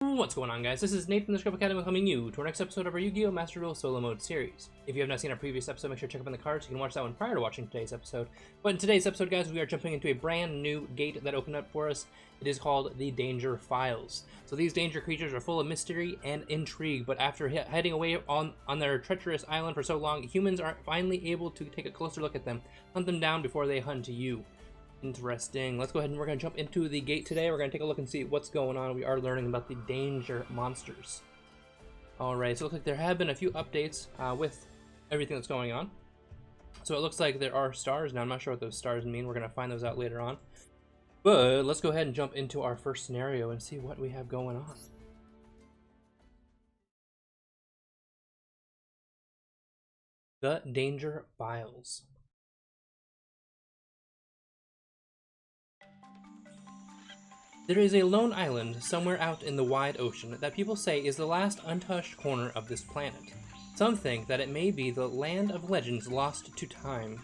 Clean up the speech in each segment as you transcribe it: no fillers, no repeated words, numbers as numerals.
What's going on, guys? This is Nathan the Script Academy welcoming you to our next episode of our Yu-Gi-Oh! Master Duel Solo Mode series. If you have not seen our previous episode, make sure to check up in the cards so you can watch that one prior to watching today's episode. But in today's episode, guys, we are jumping into a brand new gate that opened up for us. It is called the Danger Files. So these danger creatures are full of mystery and intrigue, but after heading away on their treacherous island for so long, humans are finally able to take a closer look at them, hunt them down before they hunt you. Interesting. Let's go ahead and we're going to jump into the gate today. We're going to take a look and see what's going on. We are learning about the danger monsters. Alright, so it looks like there have been a few updates with everything that's going on. So it looks like there are stars. Now, I'm not sure what those stars mean. We're going to find those out later on. But let's go ahead and jump into our first scenario and see what we have going on. The Danger Files. There is a lone island somewhere out in the wide ocean that people say is the last untouched corner of this planet. Some think that it may be the land of legends lost to time.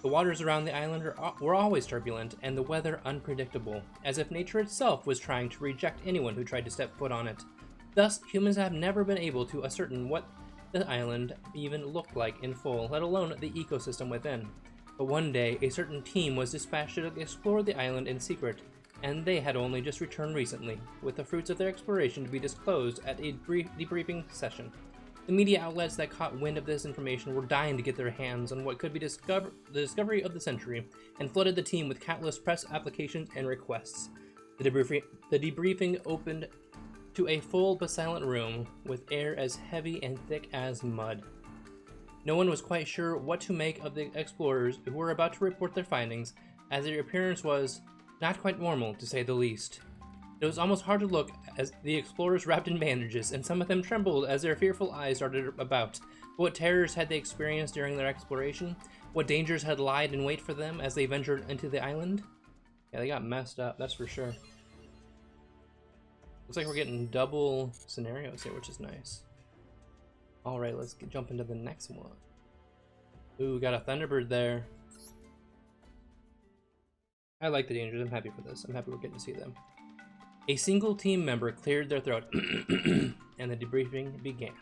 The waters around the island were always turbulent and the weather unpredictable, as if nature itself was trying to reject anyone who tried to step foot on it. Thus, humans have never been able to ascertain what the island even looked like in full, let alone the ecosystem within. But one day, a certain team was dispatched to explore the island in secret, and they had only just returned recently, with the fruits of their exploration to be disclosed at a brief debriefing session. The media outlets that caught wind of this information were dying to get their hands on what could be the discovery of the century, and flooded the team with countless press applications and requests. The debriefing opened to a full but silent room, with air as heavy and thick as mud. No one was quite sure what to make of the explorers who were about to report their findings, as their appearance was not quite normal, to say the least. It was almost hard to look as the explorers wrapped in bandages, and some of them trembled as their fearful eyes darted about. What terrors had they experienced during their exploration? What dangers had lied in wait for them as they ventured into the island? Yeah, they got messed up, that's for sure. Looks like we're getting double scenarios here, which is nice. Alright, let's jump into the next one. Ooh, got a Thunderbird there. I like the dangers. I'm happy for this. I'm happy we're getting to see them. A single team member cleared their throat, and the debriefing began.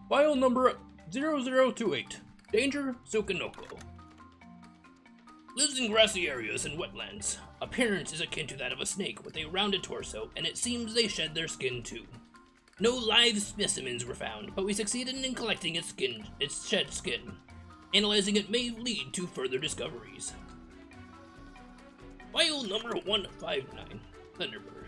File number 0028. Danger, Sukanoko. Lives in grassy areas and wetlands. Appearance is akin to that of a snake with a rounded torso, and it seems they shed their skin too. No live specimens were found, but we succeeded in collecting its shed skin. Analyzing it may lead to further discoveries. File number 159, Thunderbird.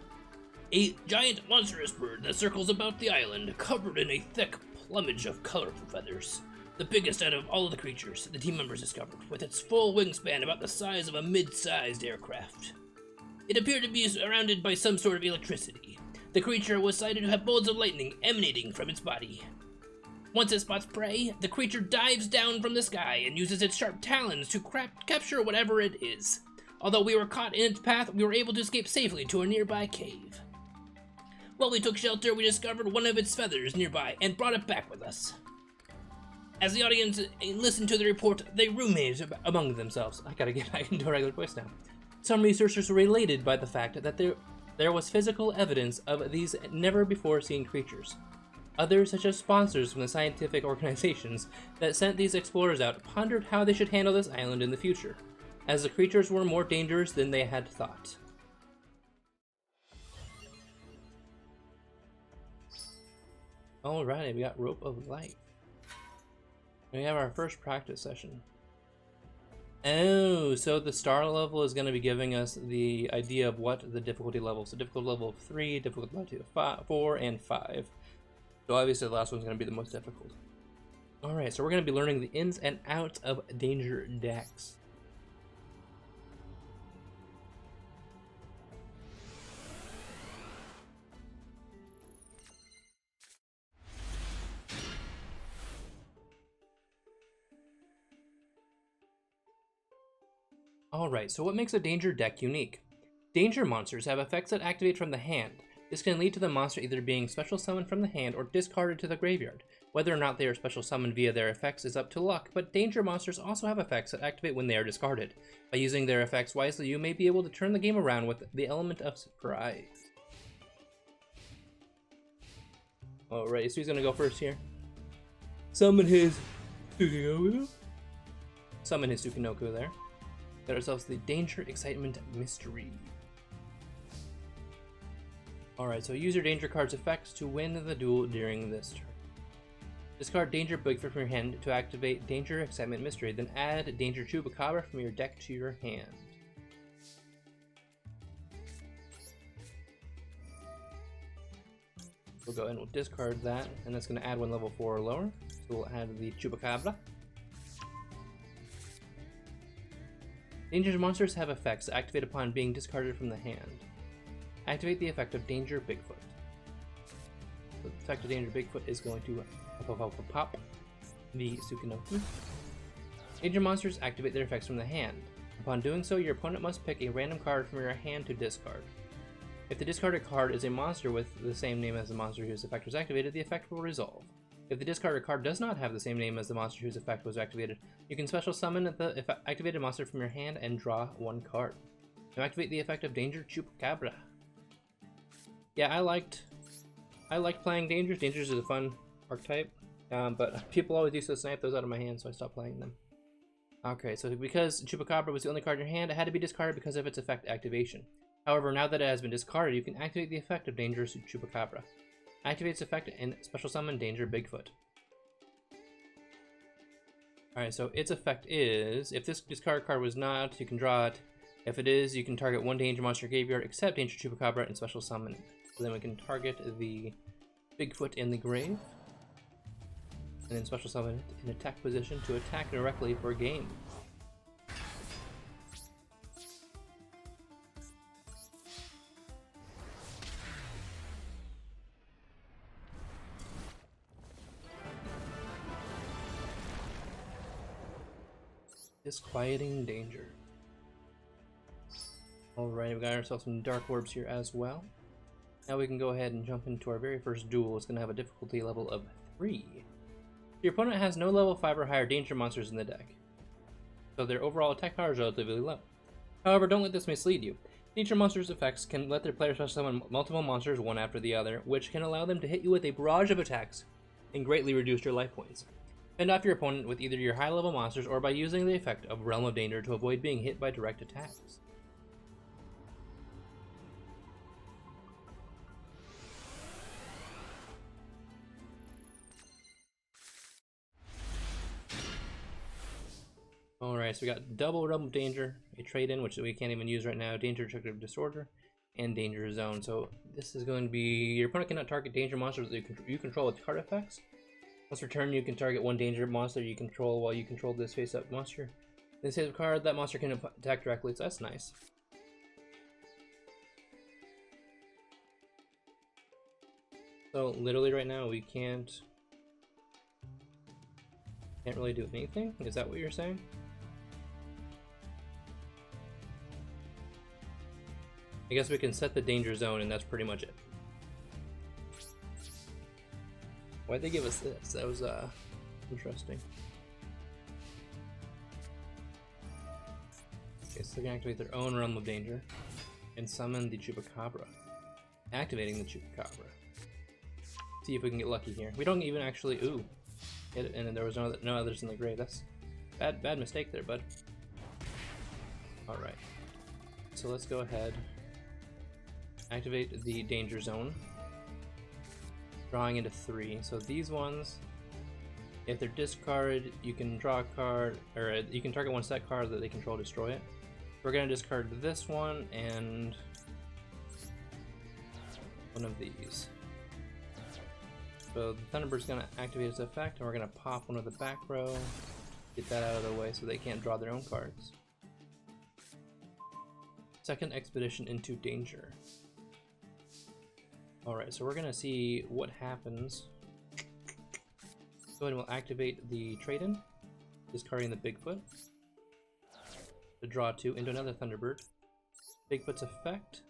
A giant monstrous bird that circles about the island, covered in a thick plumage of colorful feathers. The biggest out of all of the creatures the team members discovered, with its full wingspan about the size of a mid-sized aircraft. It appeared to be surrounded by some sort of electricity. The creature was cited to have bolts of lightning emanating from its body. Once it spots prey, the creature dives down from the sky and uses its sharp talons to capture whatever it is. Although we were caught in its path, we were able to escape safely to a nearby cave. While we took shelter, we discovered one of its feathers nearby and brought it back with us. As the audience listened to the report, they ruminated among themselves. I gotta get back into a regular voice now. Some researchers were elated by the fact that there was physical evidence of these never-before-seen creatures. Others, such as sponsors from the scientific organizations that sent these explorers out, pondered how they should handle this island in the future, as the creatures were more dangerous than they had thought. Alrighty, we got Rope of Light. We have our first practice session. Oh, so the star level is going to be giving us the idea of what the difficulty level. So difficulty level of 3, difficulty level 4, and 5. So obviously the last one's going to be the most difficult. Alright, so we're going to be learning the ins and outs of danger decks. Alright, so what makes a danger deck unique? Danger monsters have effects that activate from the hand. This can lead to the monster either being special summoned from the hand or discarded to the graveyard. Whether or not they are special summoned via their effects is up to luck, but danger monsters also have effects that activate when they are discarded. By using their effects wisely, you may be able to turn the game around with the element of surprise. Alright, so he's gonna go first here. Summon his Sukinoku. Summon his Sukinoku there. Got ourselves the Danger, Excitement, Mystery. Alright, so use your Danger card's effects to win the duel during this turn. Discard Danger Bigfoot from your hand to activate Danger, Excitement, Mystery, then add Danger Chupacabra from your deck to your hand. We'll go ahead and we'll discard that, and that's going to add one level 4 or lower. So we'll add the Chupacabra. Danger's monsters have effects that activate upon being discarded from the hand. Activate the effect of Danger Bigfoot. The effect of Danger Bigfoot is going to pop the Sukinoku. Danger monsters activate their effects from the hand. Upon doing so, your opponent must pick a random card from your hand to discard. If the discarded card is a monster with the same name as the monster whose effect was activated, the effect will resolve. If the discarded card does not have the same name as the monster whose effect was activated, you can special summon the activated monster from your hand and draw one card. Now activate the effect of Danger Chupacabra. Yeah, I liked playing Dangers. Dangers is a fun archetype, but people always used to snipe those out of my hand, so I stopped playing them. Okay, so because Chupacabra was the only card in your hand, it had to be discarded because of its effect activation. However, now that it has been discarded, you can activate the effect of Danger Chupacabra. Activate its effect and special summon Danger Bigfoot. Alright, so its effect is, if this discard card was not, you can draw it. If it is, you can target one Danger monster graveyard except Danger Chupacabra and special summon it. So then we can target the Bigfoot in the grave, and then special summon it in attack position to attack directly for a game. Disquieting Danger. Alright, we got ourselves some Dark Orbs here as well. Now we can go ahead and jump into our very first duel. It's going to have a difficulty level of 3. Your opponent has no level 5 or higher Danger monsters in the deck, so their overall attack power is relatively low. However, don't let this mislead you. Danger monsters' effects can let their players special summon multiple monsters one after the other, which can allow them to hit you with a barrage of attacks and greatly reduce your life points. Fend off your opponent with either your high-level monsters or by using the effect of Realm of Danger to avoid being hit by direct attacks. Alright, so we got double Realm of Danger, a trade-in, which we can't even use right now, Danger Trigger Disorder, and Danger Zone. So this is going to be, your opponent cannot target Danger monsters that you control with card effects. Once per turn, you can target one Danger monster you control while you control this face-up monster. This is a card that monster can attack directly, so that's nice. So literally right now we can't really do anything? Is that what you're saying? I guess we can set the Danger Zone and that's pretty much it. Why'd they give us this? That was interesting. Okay, so they can activate their own Realm of Danger and summon the Chupacabra. Activating the Chupacabra. See if we can get lucky here. We don't even actually hit it, and then there was no others in the grave. That's bad mistake there, bud. All right. So let's go ahead. Activate the Danger Zone. Drawing into 3. So these ones, if they're discarded, you can draw a card, or you can target one set card that they control, destroy it. We're gonna discard this one and one of these. So the Thunderbird's gonna activate its effect, and we're gonna pop one of the back row, get that out of the way so they can't draw their own cards. Second Expedition into Danger. Alright, so we're gonna see what happens. Go ahead and we'll activate the trade-in, discarding the Bigfoot to draw 2 into another Thunderbird. Bigfoot's effect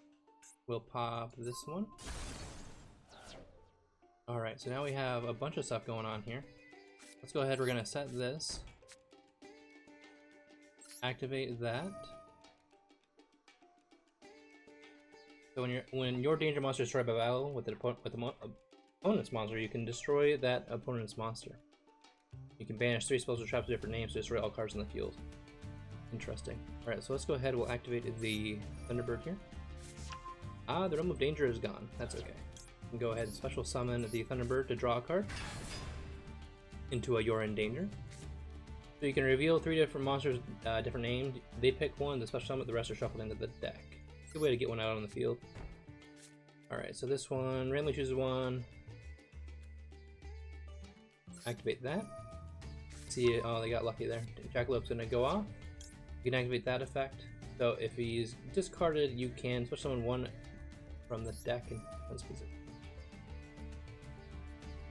will pop this one. Alright, so now we have a bunch of stuff going on here. Let's go ahead, we're gonna set this. Activate that. So when your Danger monster is destroyed by battle with opponent's monster, you can destroy that opponent's monster. You can banish 3 spells or traps with different names to destroy all cards in the field. Interesting. Alright, so let's go ahead. We'll activate the Thunderbird here. Ah, the Realm of Danger is gone. That's okay. We can go ahead and special summon the Thunderbird to draw a card into a You're in Danger. So you can reveal 3 different monsters, different names. They pick one, the special summon, the rest are shuffled into the deck. Good way to get one out on the field. Alright, so this one, randomly chooses one. Activate that. See, oh, they got lucky there. Jackalop's gonna go off. You can activate that effect. So if he's discarded, you can special summon one from the deck and displace it.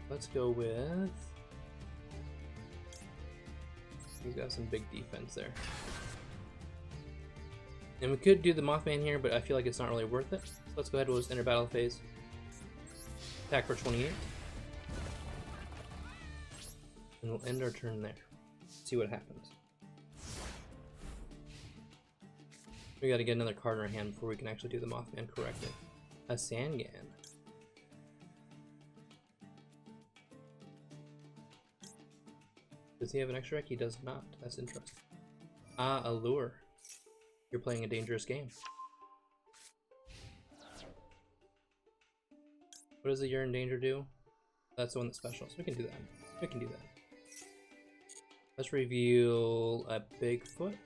Let's go with... He's got some big defense there. And we could do the Mothman here, but I feel like it's not really worth it. So let's go ahead, we'll just enter battle phase. Attack for 28. And we'll end our turn there. See what happens. We gotta get another card in our hand before we can actually do the Mothman correctly. A Sangan. Does he have an extra deck? He does not. That's interesting. Ah, Allure. You're playing a dangerous game. What does the You're in Danger do? That's the one that's special, so we can do that. We can do that. Let's reveal a Bigfoot,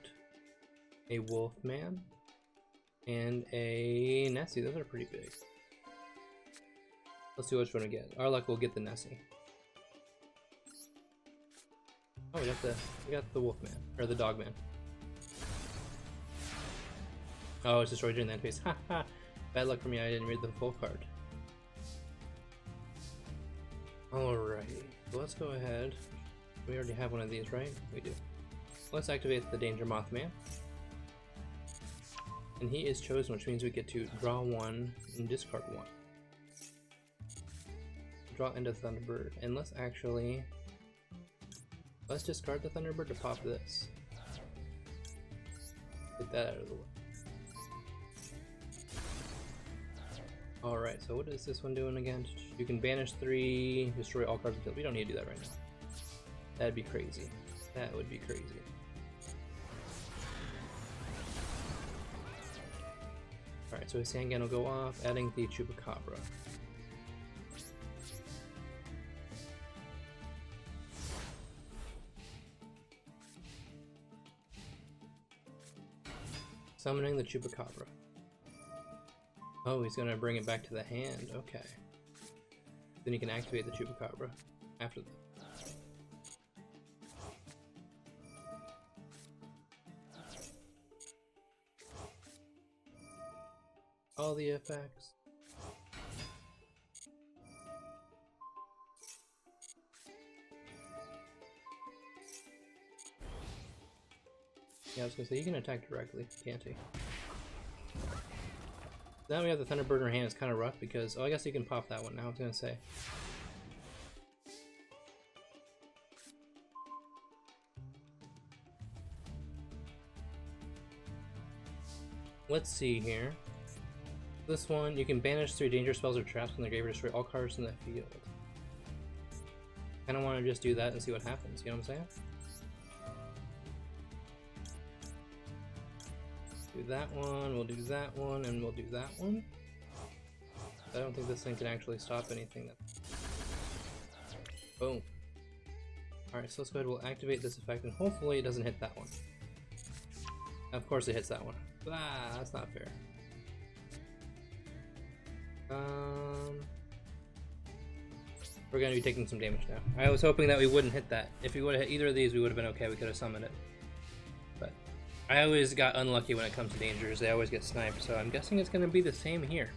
a Wolfman, and a Nessie. Those are pretty big. Let's see which one we get. Our luck will get the Nessie. Oh, we got the Wolfman, or the Dogman. Oh, it's destroyed during that phase. Haha. Bad luck for me, I didn't read the full card. Alrighty, so let's go ahead. We already have one of these, right? We do. Let's activate the Danger Mothman. And he is chosen, which means we get to draw 1 and discard 1. Draw into Thunderbird. And let's discard the Thunderbird to pop this. Get that out of the way. Alright, so what is this one doing again? You can banish 3, destroy all cards in the field. We don't need to do that right now. That'd be crazy. That would be crazy. Alright, so his Sangan will go off, adding the Chupacabra. Summoning the Chupacabra. Oh, he's gonna bring it back to the hand. Okay. Then you can activate the Chupacabra after that. All the effects. Yeah, I was gonna say, you can attack directly, can't he? Now we have the Thunderbird in our hand. It's kind of rough because, oh, I guess you can pop that one now, I was gonna say. Let's see here. This one, you can banish 3 dangerous spells or traps from the grave or destroy all cards in the field. Kinda wanna just do that and see what happens, you know what I'm saying? Do that one, we'll do that one, and we'll do that one. I don't think this thing can actually stop anything. Boom. Alright, so let's go ahead, we'll activate this effect, and hopefully it doesn't hit that one. Of course it hits that one. Ah, that's not fair. We're gonna be taking some damage now. I was hoping that we wouldn't hit that. If we would have hit either of these, we would have been okay. We could have summoned it. But I always got unlucky when it comes to dangers. They always get sniped, so I'm guessing it's gonna be the same here.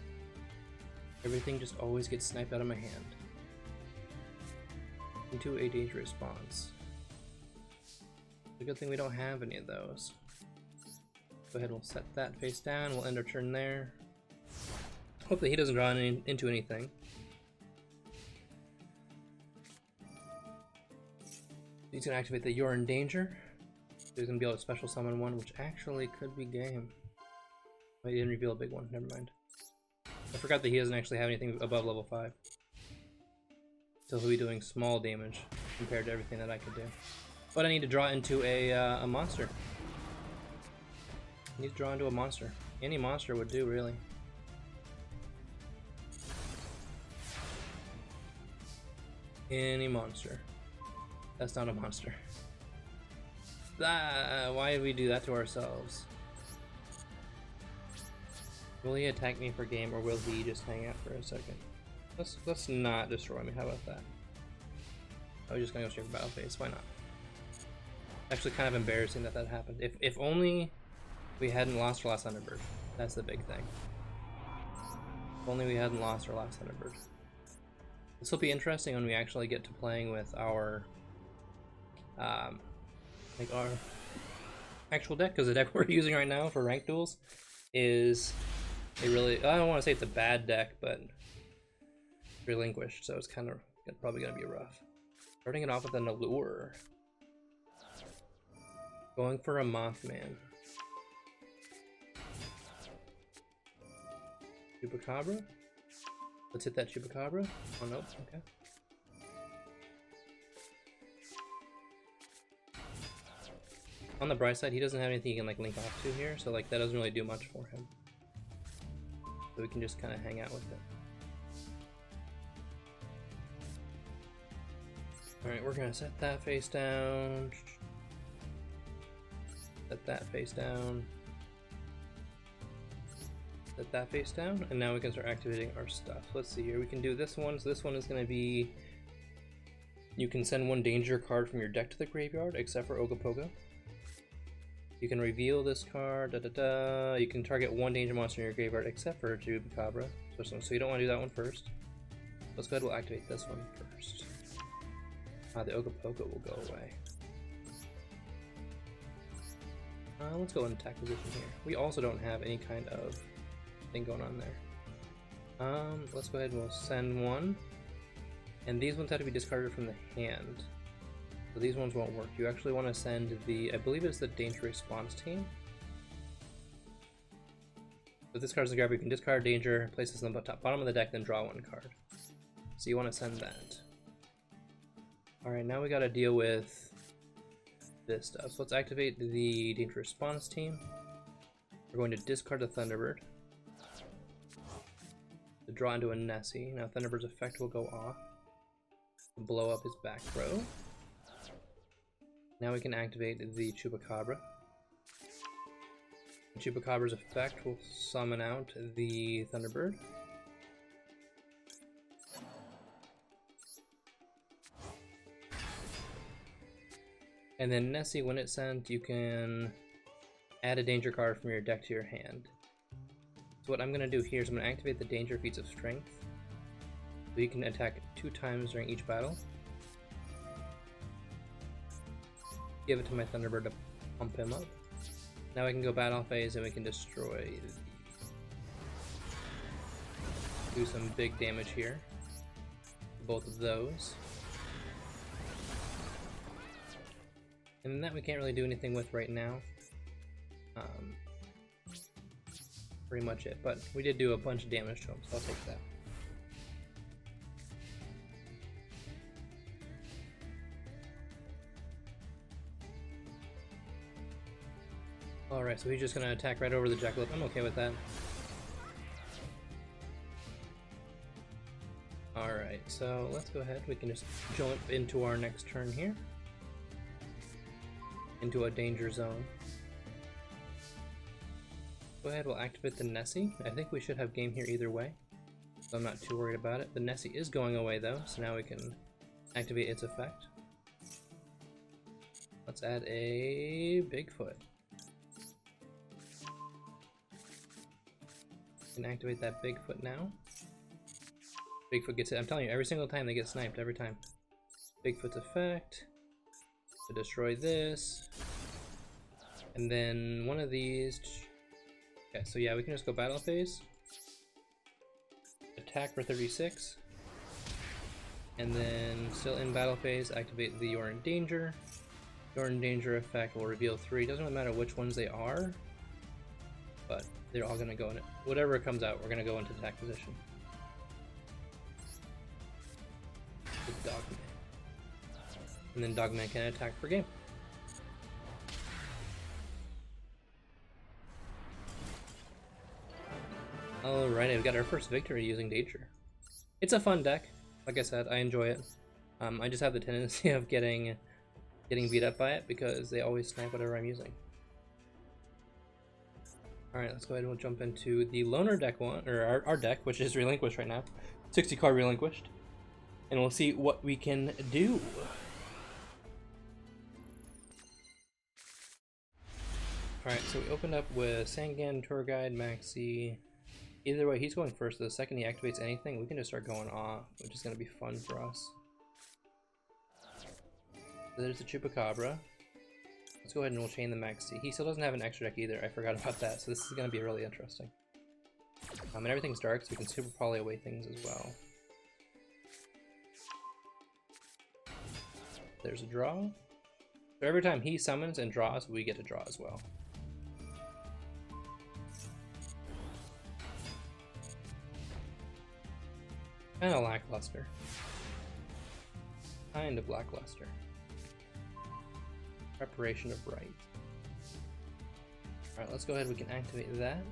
Everything just always gets sniped out of my hand. Into a danger response. It's a good thing we don't have any of those. Go ahead, we'll set that face down. We'll end our turn there. Hopefully he doesn't draw into anything. He's going to activate the You're in Danger. He's going to be able to special summon one, which actually could be game. But he didn't reveal a big one, never mind. I forgot that he doesn't actually have anything above level 5. So he'll be doing small damage compared to everything that I could do. But I need to draw into a monster. I need to draw into a monster. Any monster would do, really. Any monster. That's not a monster. Why did we do that to ourselves? Will he attack me for game, or will he just hang out for a second? Let's not destroy me. How about that? I was just gonna go straight for battle phase. Why not? Actually, kind of embarrassing that happened. If only we hadn't lost our last Thunderbird. That's the big thing. If only we hadn't lost our last Thunderbird. This will be interesting when we actually get to playing with our like our actual deck, because the deck we're using right now for ranked duels is a really, I don't want to say it's a bad deck, but relinquished, so it's kind of probably going to be rough. Starting it off with an Allure. Going for a Mothman. Chupacabra? Let's hit that Chupacabra. Oh, nope, okay. On the bright side, he doesn't have anything he can like link off to here, so like that doesn't really do much for him. So we can just kind of hang out with it. Alright, we're gonna set that face down. Set that face down. Set that face down, and now we can start activating our stuff. Let's see here, we can do this one. So this one is gonna be, you can send one danger card from your deck to the graveyard, except for Ogopogo. You can reveal this card, You can target one danger monster in your graveyard, except for Chupacabra. So you don't want to do that one first. Let's go ahead, we'll activate this one first. The Ogopogo will go away. Let's go in attack position here. We also don't have any kind of thing going on there. Let's go ahead and we'll send one. And these ones have to be discarded from the hand. So these ones won't work. You actually want to send the, I believe it's the Danger Response team. So if this card's in the grab, you can discard Danger, place this on the bottom of the deck, then draw one card. So you want to send that. Alright, now we gotta deal with this stuff. So let's activate the Danger Response team. We're going to discard the Thunderbird to draw into a Nessie. Now Thunderbird's effect will go off to blow up his back row. Now we can activate the Chupacabra. The Chupacabra's effect will summon out the Thunderbird. And then Nessie, when it's sent, you can add a danger card from your deck to your hand. So what I'm going to do here is I'm going to activate the Danger Feats of Strength. So you can attack 2 times during each battle. Give it to my Thunderbird to pump him up. Now we can go battle phase and we can destroy do some big damage here. Both of those. And that we can't really do anything with right now. Pretty much it, but we did do a bunch of damage to him, so I'll take that. Alright, so he's just gonna attack right over the Jackalope. I'm okay with that. Alright, so let's go ahead. We can just jump into our next turn here. Into a danger zone. Go ahead, we'll activate the Nessie. I think we should have game here either way, so I'm not too worried about it. The Nessie is going away though, so now we can activate its effect. Let's add a Bigfoot. Can activate that Bigfoot now. Bigfoot gets it. I'm telling you, every single time they get sniped, every time. Bigfoot's effect to destroy this, and then one of these. Okay, so yeah, we can just go battle phase, attack for 36, and then still in battle phase, activate the You're in Danger. You're in Danger effect will reveal 3. Doesn't really matter which ones they are, but they're all gonna go in it. Whatever comes out, we're gonna go into attack position. Dogman. And then Dogman can attack for game. Alright, I've got our first victory using Nature. It's a fun deck. Like I said, I enjoy it. I just have the tendency of getting beat up by it because they always snipe whatever I'm using. Alright, let's go ahead and we'll jump into the Loner deck one, or our deck, which is Relinquished right now. 60 card Relinquished. And we'll see what we can do. Alright, so we opened up with Sangan, Tour Guide, Maxi. Either way, he's going first. The second he activates anything, we can just start going off, which is going to be fun for us. So there's the Chupacabra. Let's go ahead and we'll chain the Maxi. He still doesn't have an extra deck either. I forgot about that, so this is going to be really interesting. And everything's dark, so we can super poly away things as well. There's a draw. So every time he summons and draws, we get to draw as well. Kind of lackluster. Kind of lackluster. Preparation of Right. Alright, let's go ahead, we can activate that.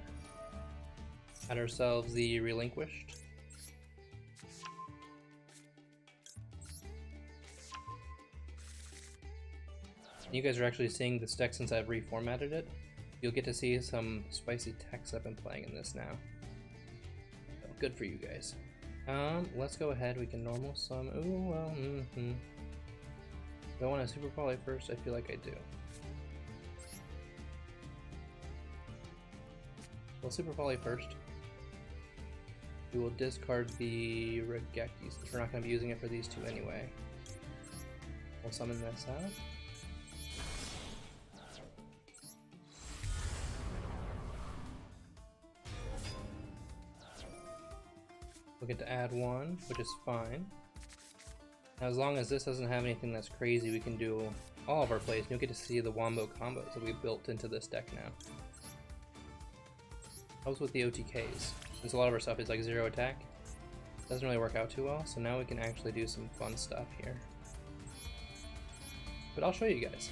Add ourselves the Relinquished. You guys are actually seeing this deck since I've reformatted it. You'll get to see some spicy text I've been playing in this now. So, good for you guys. Let's go ahead, we can normal summon. Ooh, well, Do I want to super poly first? I feel like I do. We'll super poly first. We will discard the Regecti since we're not going to be using it for these two anyway. We'll summon this out. We'll get to add one, which is fine. Now, as long as this doesn't have anything that's crazy, we can do all of our plays, and you'll get to see the wombo combos that we've built into this deck now. Helps with the OTKs, since a lot of our stuff is like 0 attack. Doesn't really work out too well, so now we can actually do some fun stuff here. But I'll show you guys.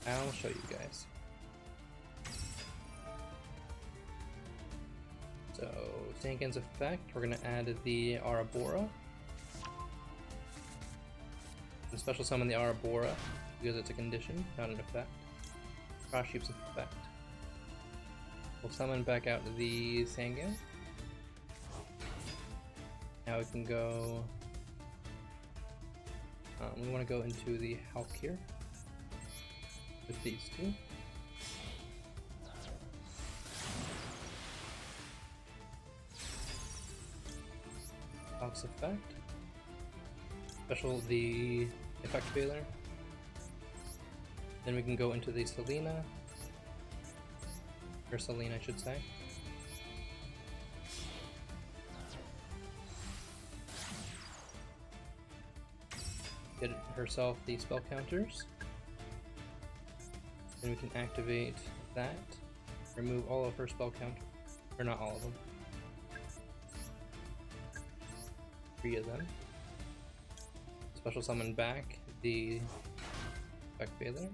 I'll show you guys. So, Sangan's effect, we're going to add the Arabora. And special summon the Arabora because it's a condition, not an effect. Cross Sheep's effect. We'll summon back out the Sangan. Now we can go. We want to go into the Halkir with these two. Fox effect. Special the effect failure. Then we can go into the Selena. Or Selene, I should say. Get herself the spell counters. Then we can activate that. Remove all of her spell counters. Or not all of them. 3 of them. Special summon back the effect failure.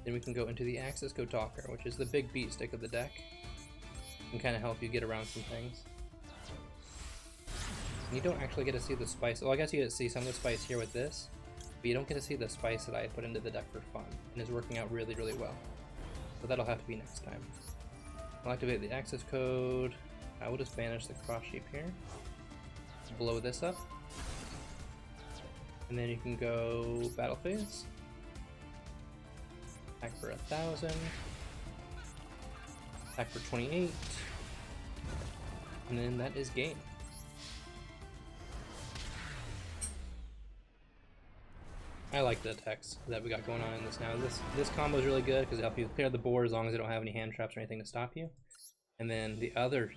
Then we can go into the Axis Go Talker, which is the big beat stick of the deck. It can kind of help you get around some things. And you don't actually get to see the spice. Well, I guess you get to see some of the spice here with this, but you don't get to see the spice that I put into the deck for fun, and is working out really, really well. So that'll have to be next time. I'll activate the access code. I will just banish the cross sheep here. Blow this up. And then you can go battle phase. Attack for 1,000. Attack for 28. And then that is game. I like the attacks that we got going on in this now. This combo is really good because it helps you clear the board as long as they don't have any hand traps or anything to stop you. And then the other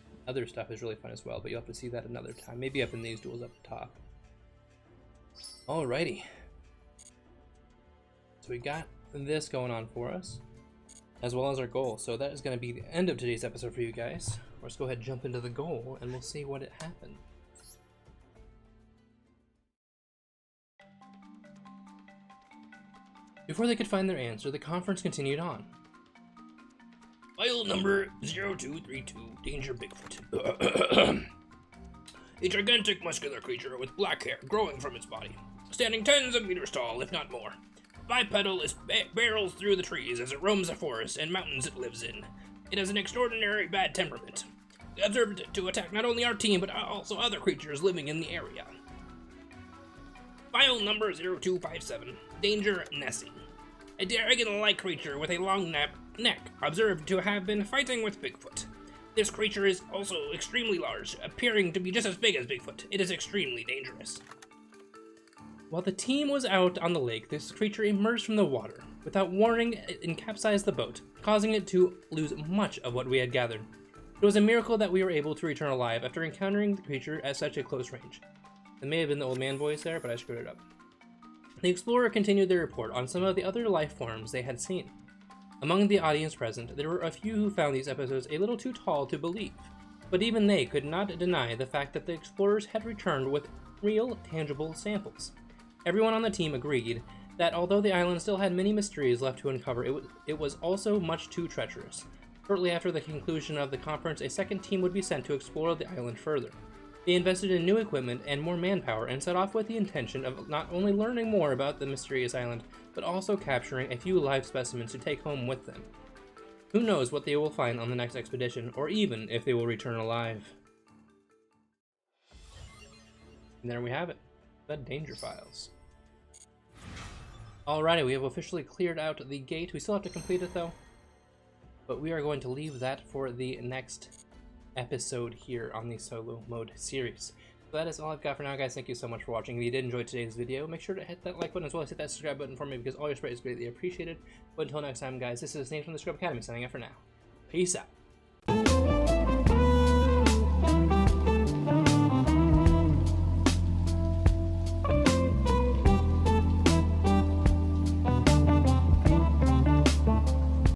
stuff is really fun as well, but you'll have to see that another time. Maybe up in these duels up the top. Alrighty. So we got this going on for us, as well as our goal. So that is going to be the end of today's episode for you guys. Let's go ahead and jump into the goal, and we'll see what it happened. Before they could find their answer, the conference continued on. File number 0232, Danger Bigfoot. A gigantic muscular creature with black hair growing from its body, standing tens of meters tall, if not more. Bipedal, barrels through the trees as it roams the forest and mountains it lives in. It has an extraordinary bad temperament. We observed it to attack not only our team, but also other creatures living in the area. File number 0257, Danger Nessie. A dragon-like creature with a long neck, observed to have been fighting with Bigfoot. This creature is also extremely large, appearing to be just as big as Bigfoot. It is extremely dangerous. While the team was out on the lake, this creature emerged from the water. Without warning, it encapsized the boat, causing it to lose much of what we had gathered. It was a miracle that we were able to return alive after encountering the creature at such a close range. It may have been the old man voice there, but I screwed it up. The explorer continued their report on some of the other life forms they had seen. Among the audience present, there were a few who found these episodes a little too tall to believe, but even they could not deny the fact that the explorers had returned with real, tangible samples. Everyone on the team agreed that although the island still had many mysteries left to uncover, it was also much too treacherous. Shortly after the conclusion of the conference, a second team would be sent to explore the island further. They invested in new equipment and more manpower and set off with the intention of not only learning more about the mysterious island, but also capturing a few live specimens to take home with them. Who knows what they will find on the next expedition, or even if they will return alive. And there we have it, the Danger Files. Alrighty, we have officially cleared out the gate. We still have to complete it though, but we are going to leave that for the next episode here on the solo mode series. So that is all I've got for now, guys. Thank you so much for watching. If you did enjoy today's video, make sure to hit that like button as well as hit that subscribe button for me, because all your support is greatly appreciated. But until next time, guys, this is Nate from the Scrub Academy signing out for now. Peace out.